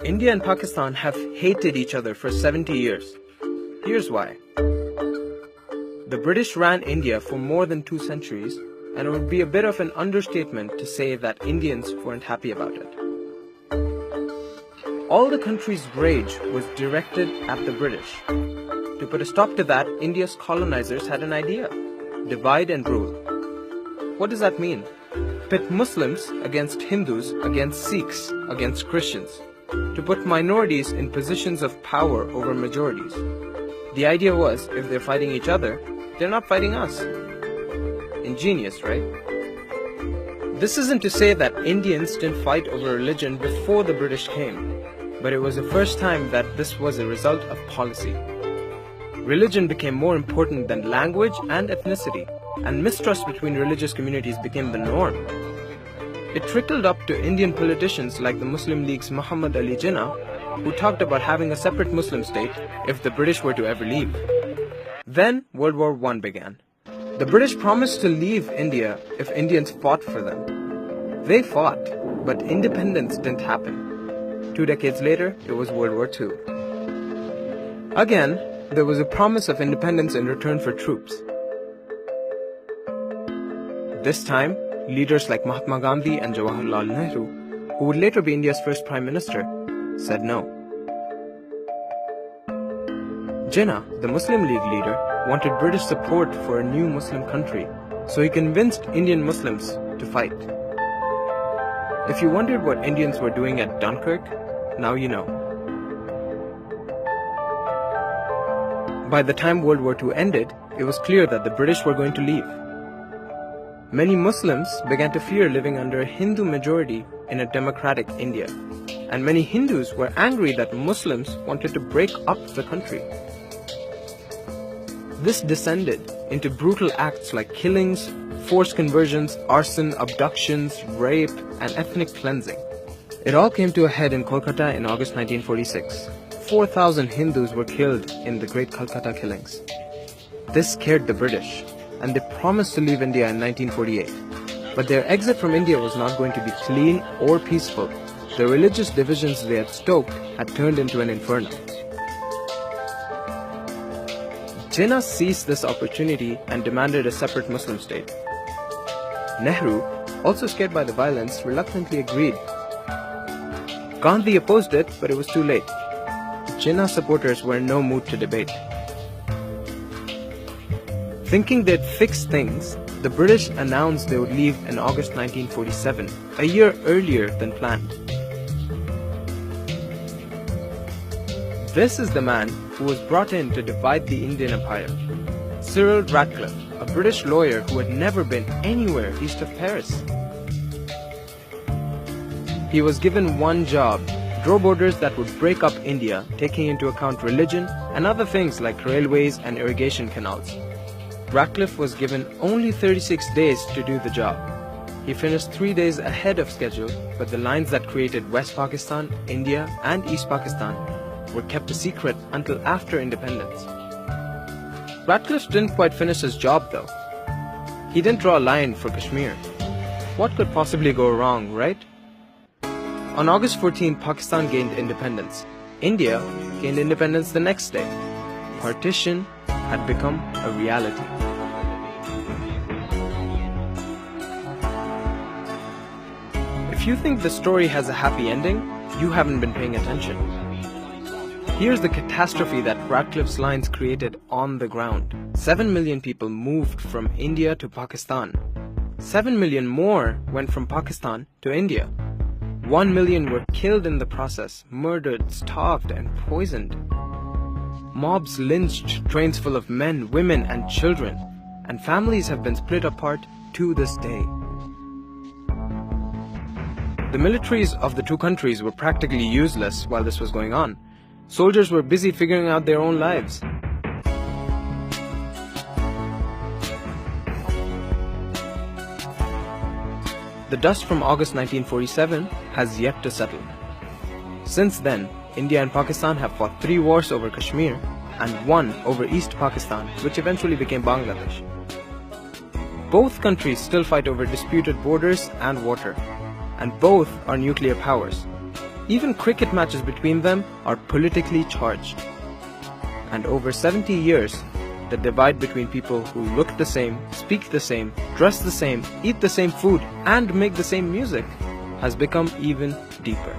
India and Pakistan have hated each other for 70 years. Here's why. The British ran India for more than 2 centuries, and it would be a bit of an understatement to say that Indians weren't happy about it. All the country's rage was directed at the British. To put a stop to that, India's colonizers had an idea: divide and rule. What does that mean? Pit Muslims against Hindus, against Sikhs, against Christians. To put minorities in positions of power over majorities. The idea was, if they're fighting each other, they're not fighting us. Ingenious, right? This isn't to say that Indians didn't fight over religion before the British came, but it was the first time that this was a result of policy. Religion became more important than language and ethnicity, and mistrust between religious communities became the norm. It trickled up to Indian politicians like the Muslim League's Muhammad Ali Jinnah, who talked about having a separate Muslim state if the British were to ever leave. Then World War I began. The British promised to leave India if Indians fought for them. They fought, but independence didn't happen. 2 decades later, it was World War II. Again, there was a promise of independence in return for troops. This time, leaders like Mahatma Gandhi and Jawaharlal Nehru, who would later be India's first Prime Minister, said no. Jinnah, the Muslim League leader, wanted British support for a new Muslim country, so he convinced Indian Muslims to fight. If you wondered what Indians were doing at Dunkirk, now you know. By the time World War II ended, it was clear that the British were going to leave. Many Muslims began to fear living under a Hindu majority in a democratic India, and many Hindus were angry that Muslims wanted to break up the country. This descended into brutal acts like killings, forced conversions, arson, abductions, rape, and ethnic cleansing. It all came to a head in Kolkata in August 1946. 4,000 Hindus were killed in the Great Calcutta Killings. This scared the British, and they promised to leave India in 1948. But their exit from India was not going to be clean or peaceful. The religious divisions they had stoked had turned into an inferno. Jinnah seized this opportunity and demanded a separate Muslim state. Nehru, also scared by the violence, reluctantly agreed. Gandhi opposed it, but it was too late. Jinnah supporters were in no mood to debate. Thinking they'd fix things, the British announced they would leave in August 1947, a year earlier than planned. This is the man who was brought in to divide the Indian Empire. Cyril Radcliffe, a British lawyer who had never been anywhere east of Paris. He was given one job: draw borders that would break up India, taking into account religion and other things like railways and irrigation canals. Radcliffe was given only 36 days to do the job. He finished 3 days ahead of schedule, but the lines that created West Pakistan, India, and East Pakistan were kept a secret until after independence. Radcliffe didn't quite finish his job though. He didn't draw a line for Kashmir. What could possibly go wrong, right? On August 14, Pakistan gained independence. India gained independence the next day. Partition had become a reality. If you think the story has a happy ending, you haven't been paying attention. Here's the catastrophe that Radcliffe's lines created on the ground. 7 million people moved from India to Pakistan. 7 million more went from Pakistan to India. 1 million were killed in the process, murdered, starved, and poisoned. Mobs lynched trains full of men, women, and children, and families have been split apart to this day. The militaries of the 2 countries were practically useless while this was going on. Soldiers were busy figuring out their own lives. The dust from August 1947 has yet to settle. Since then, India and Pakistan have fought 3 wars over Kashmir and 1 over East Pakistan, which eventually became Bangladesh. Both countries still fight over disputed borders and water, and both are nuclear powers. Even cricket matches between them are politically charged. And over 70 years, the divide between people who look the same, speak the same, dress the same, eat the same food, and make the same music has become even deeper.